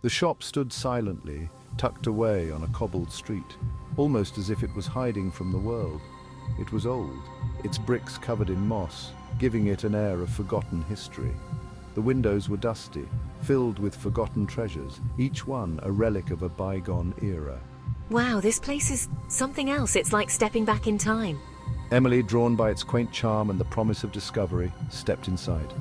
The shop stood silently, tucked away on a cobbled street, almost as if it was hiding from the world. It was old, its bricks covered in moss, giving it an air of forgotten history. The windows were dusty, filled with forgotten treasures, each one a relic of a bygone era. Wow, this place is something else. It's like stepping back in time. Emily, drawn by its quaint charm and the promise of discovery, stepped inside.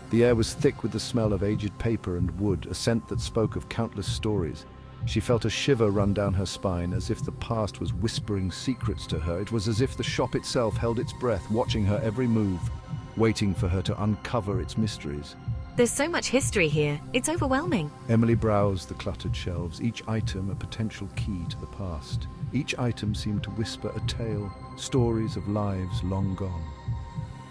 The air was thick with the smell of aged paper and wood, a scent that spoke of countless stories. She felt a shiver run down her spine, as if the past was whispering secrets to her. It was as if the shop itself held its breath, watching her every move, waiting for her to uncover its mysteries. There's so much history here. It's overwhelming. Emily browsed the cluttered shelves, each item a potential key to the past. Each item seemed to whisper a tale, stories of lives long gone.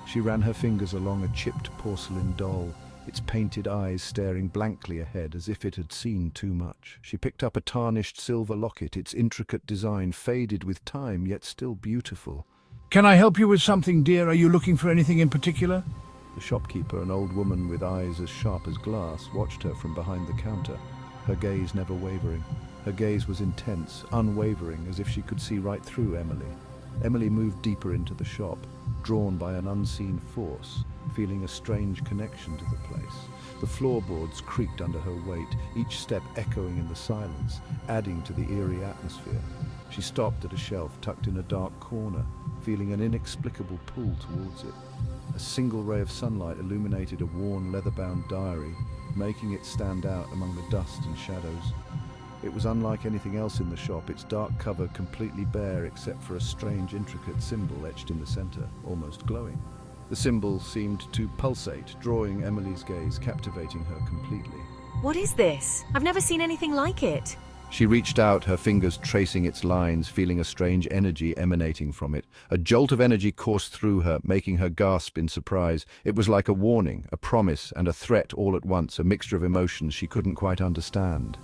She ran her fingers along a chipped porcelain doll, its painted eyes staring blankly ahead as if it had seen too much. She picked up a tarnished silver locket, its intricate design faded with time, yet still beautiful. Can I help you with something, dear? Are you looking for anything in particular? The shopkeeper, an old woman with eyes as sharp as glass, watched her from behind the counter, her gaze never wavering. Her gaze was intense, unwavering, as if she could see right through Emily. Emily moved deeper into the shop, drawn by an unseen force, feeling a strange connection to the place. The floorboards creaked under her weight, each step echoing in the silence, adding to the eerie atmosphere. She stopped at a shelf tucked in a dark corner, feeling an inexplicable pull towards it. A single ray of sunlight illuminated a worn, leather-bound diary, making it stand out among the dust and shadows. It was unlike anything else in the shop, its dark cover completely bare except for a strange, intricate symbol etched in the center, almost glowing. The symbol seemed to pulsate, drawing Emily's gaze, captivating her completely. What is this? I've never seen anything like it. She reached out, her fingers tracing its lines, feeling a strange energy emanating from it. A jolt of energy coursed through her, making her gasp in surprise. It was like a warning, a promise, and a threat all at once, a mixture of emotions she couldn't quite understand.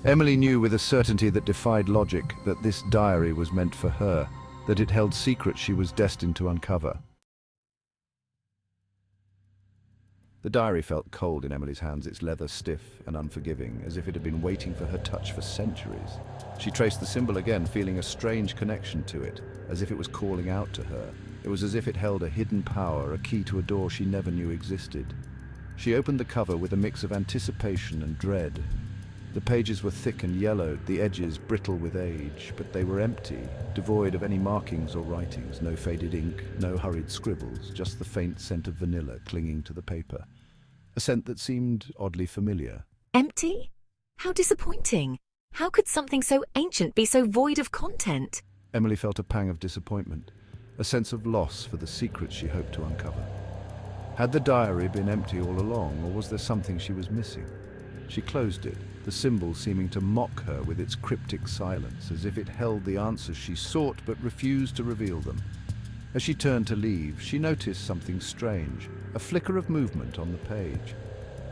Emily knew with a certainty that defied logic that this diary was meant for her, that it held secrets she was destined to uncover. The diary felt cold in Emily's hands, its leather stiff and unforgiving, as if it had been waiting for her touch for centuries. She traced the symbol again, feeling a strange connection to it, as if it was calling out to her. It was as if it held a hidden power, a key to a door she never knew existed. She opened the cover with a mix of anticipation and dread. The pages were thick and yellowed, the edges brittle with age, but they were empty, devoid of any markings or writings, no faded ink, no hurried scribbles, just the faint scent of vanilla clinging to the paper. A scent that seemed oddly familiar. Empty? How disappointing. How could something so ancient be so void of content? Emily felt a pang of disappointment, a sense of loss for the secrets she hoped to uncover. Had the diary been empty all along, or was there something she was missing? She closed it, the symbol seeming to mock her with its cryptic silence, as if it held the answers she sought but refused to reveal them. As she turned to leave, she noticed something strange, a flicker of movement on the page.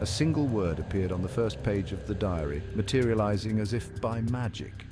A single word appeared on the first page of the diary, materializing as if by magic.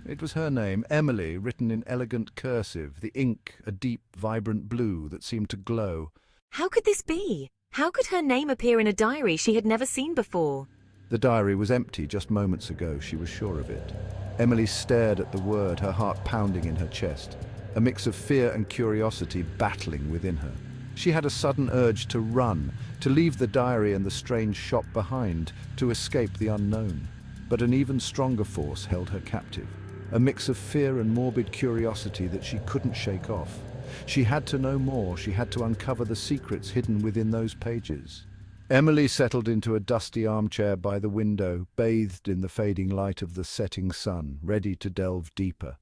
It was her name, Emily, written in elegant cursive, the ink a deep, vibrant blue that seemed to glow. How could this be? How could her name appear in a diary she had never seen before? The diary was empty just moments ago, she was sure of it. Emily stared at the word, her heart pounding in her chest, a mix of fear and curiosity battling within her. She had a sudden urge to run, to leave the diary and the strange shop behind, to escape the unknown. But an even stronger force held her captive, a mix of fear and morbid curiosity that she couldn't shake off. She had to know more, she had to uncover the secrets hidden within those pages. Emily settled into a dusty armchair by the window, bathed in the fading light of the setting sun, ready to delve deeper.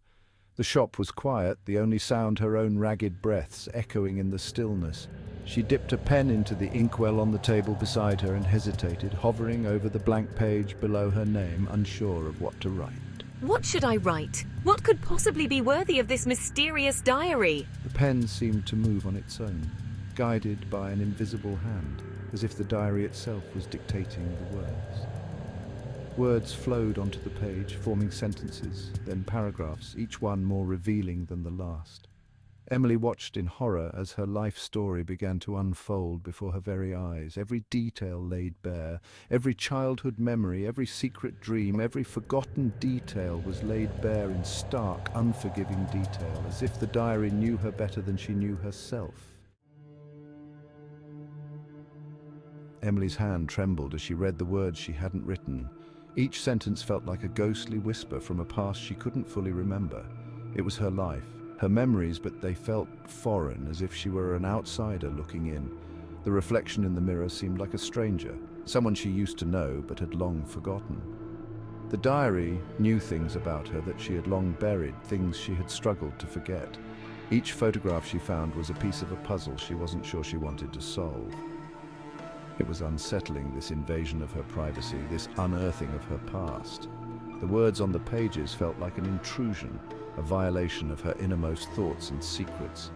The shop was quiet, the only sound her own ragged breaths echoing in the stillness. She dipped a pen into the inkwell on the table beside her and hesitated, hovering over the blank page below her name, unsure of what to write. What should I write? What could possibly be worthy of this mysterious diary? The pen seemed to move on its own, guided by an invisible hand, as if the diary itself was dictating the words. Words flowed onto the page, forming sentences, then paragraphs, each one more revealing than the last. Emily watched in horror as her life story began to unfold before her very eyes. Every detail laid bare, every childhood memory, every secret dream, every forgotten detail was laid bare in stark, unforgiving detail, as if the diary knew her better than she knew herself. Emily's hand trembled as she read the words she hadn't written. Each sentence felt like a ghostly whisper from a past she couldn't fully remember. It was her life, her memories, but they felt foreign, as if she were an outsider looking in. The reflection in the mirror seemed like a stranger, someone she used to know but had long forgotten. The diary knew things about her that she had long buried, things she had struggled to forget. Each photograph she found was a piece of a puzzle she wasn't sure she wanted to solve. It was unsettling, this invasion of her privacy, this unearthing of her past. The words on the pages felt like an intrusion, a violation of her innermost thoughts and secrets.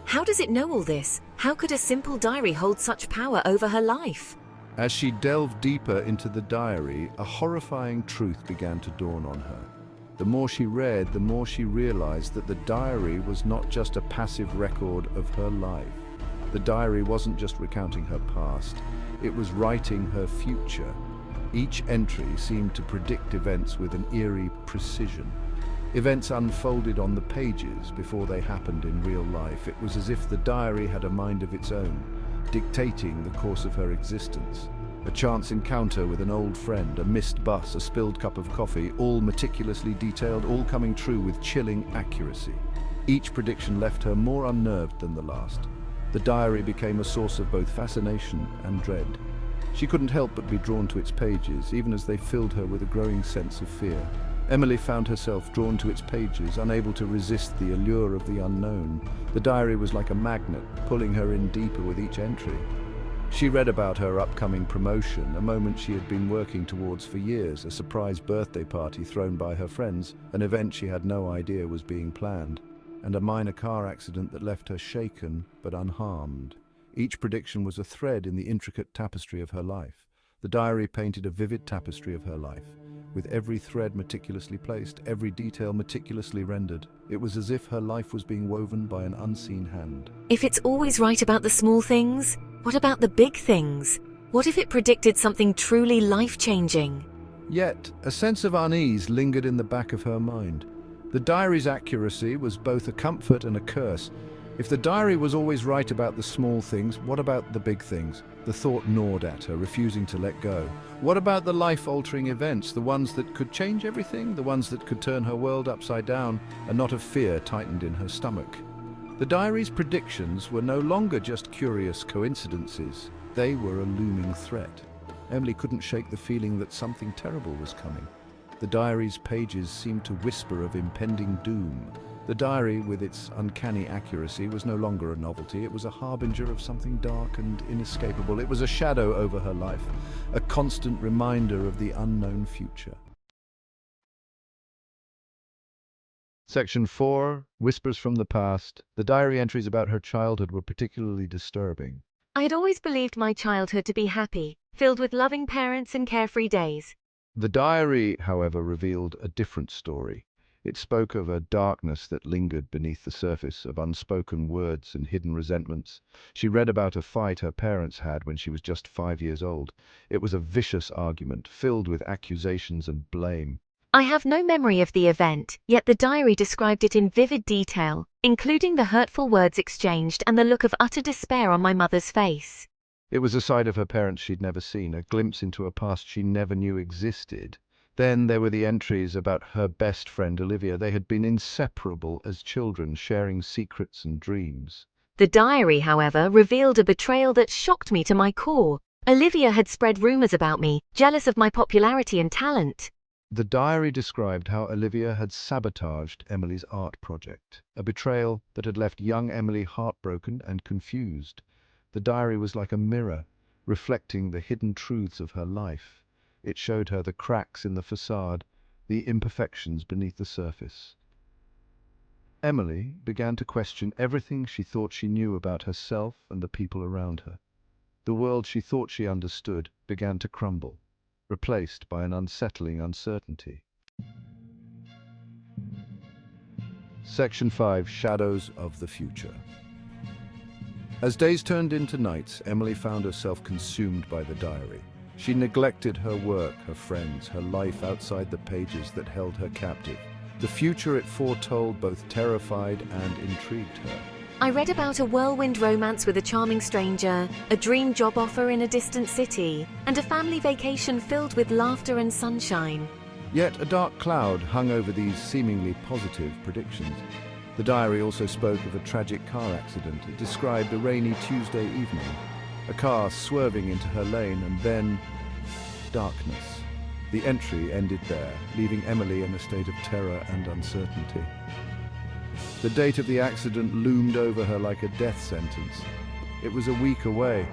How does it know all this? How could a simple diary hold such power over her life? As she delved deeper into the diary, a horrifying truth began to dawn on her. The more she read, the more she realized that the diary was not just a passive record of her life. The diary wasn't just recounting her past, it was writing her future. Each entry seemed to predict events with an eerie precision. Events unfolded on the pages before they happened in real life. It was as if the diary had a mind of its own, dictating the course of her existence. A chance encounter with an old friend, a missed bus, a spilled cup of coffee, all meticulously detailed, all coming true with chilling accuracy. Each prediction left her more unnerved than the last. The diary became a source of both fascination and dread. She couldn't help but be drawn to its pages, even as they filled her with a growing sense of fear. Emily found herself drawn to its pages, unable to resist the allure of the unknown. The diary was like a magnet, pulling her in deeper with each entry. She read about her upcoming promotion, a moment she had been working towards for years, a surprise birthday party thrown by her friends, an event she had no idea was being planned, and a minor car accident that left her shaken but unharmed. Each prediction was a thread in the intricate tapestry of her life. The diary painted a vivid tapestry of her life, with every thread meticulously placed, every detail meticulously rendered. It was as if her life was being woven by an unseen hand. If it's always right about the small things, what about the big things? What if it predicted something truly life-changing? Yet, a sense of unease lingered in the back of her mind. The diary's accuracy was both a comfort and a curse. If the diary was always right about the small things, what about the big things? The thought gnawed at her, refusing to let go. What about the life-altering events, the ones that could change everything, the ones that could turn her world upside down? A knot of fear tightened in her stomach. The diary's predictions were no longer just curious coincidences. They were a looming threat. Emily couldn't shake the feeling that something terrible was coming. The diary's pages seemed to whisper of impending doom. The diary, with its uncanny accuracy, was no longer a novelty. It was a harbinger of something dark and inescapable. It was a shadow over her life, a constant reminder of the unknown future. Section 4, Whispers from the Past. The diary entries about her childhood were particularly disturbing. I had always believed my childhood to be happy, filled with loving parents and carefree days. The diary, however, revealed a different story. It spoke of a darkness that lingered beneath the surface, of unspoken words and hidden resentments. She read about a fight her parents had when she was just 5 years old. It was a vicious argument, filled with accusations and blame. I have no memory of the event, yet the diary described it in vivid detail, including the hurtful words exchanged and the look of utter despair on my mother's face. It was a side of her parents she'd never seen, a glimpse into a past she never knew existed. Then there were the entries about her best friend Olivia. They had been inseparable as children, sharing secrets and dreams. The diary, however, revealed a betrayal that shocked me to my core. Olivia had spread rumors about me, jealous of my popularity and talent. The diary described how Olivia had sabotaged Emily's art project, a betrayal that had left young Emily heartbroken and confused. The diary was like a mirror, reflecting the hidden truths of her life. It showed her the cracks in the facade, the imperfections beneath the surface. Emily began to question everything she thought she knew about herself and the people around her. The world she thought she understood began to crumble, replaced by an unsettling uncertainty. Section 5, Shadows of the Future. As days turned into nights, Emily found herself consumed by the diary. She neglected her work, her friends, her life outside the pages that held her captive. The future it foretold both terrified and intrigued her. I read about a whirlwind romance with a charming stranger, a dream job offer in a distant city, and a family vacation filled with laughter and sunshine. Yet a dark cloud hung over these seemingly positive predictions. The diary also spoke of a tragic car accident. It described a rainy Tuesday evening, a car swerving into her lane, and then darkness. The entry ended there, leaving Emily in a state of terror and uncertainty. The date of the accident loomed over her like a death sentence. It was a week away.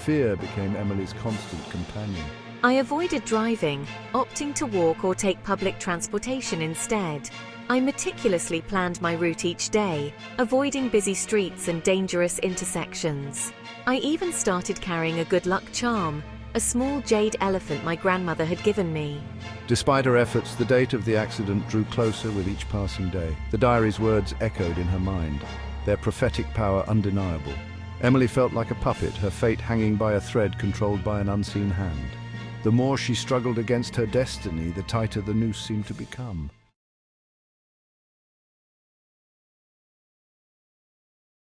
Fear became Emily's constant companion. I avoided driving, opting to walk or take public transportation instead. I meticulously planned my route each day, avoiding busy streets and dangerous intersections. I even started carrying a good luck charm, a small jade elephant my grandmother had given me. Despite her efforts, the date of the accident drew closer with each passing day. The diary's words echoed in her mind, their prophetic power undeniable. Emily felt like a puppet, her fate hanging by a thread controlled by an unseen hand. The more she struggled against her destiny, the tighter the noose seemed to become.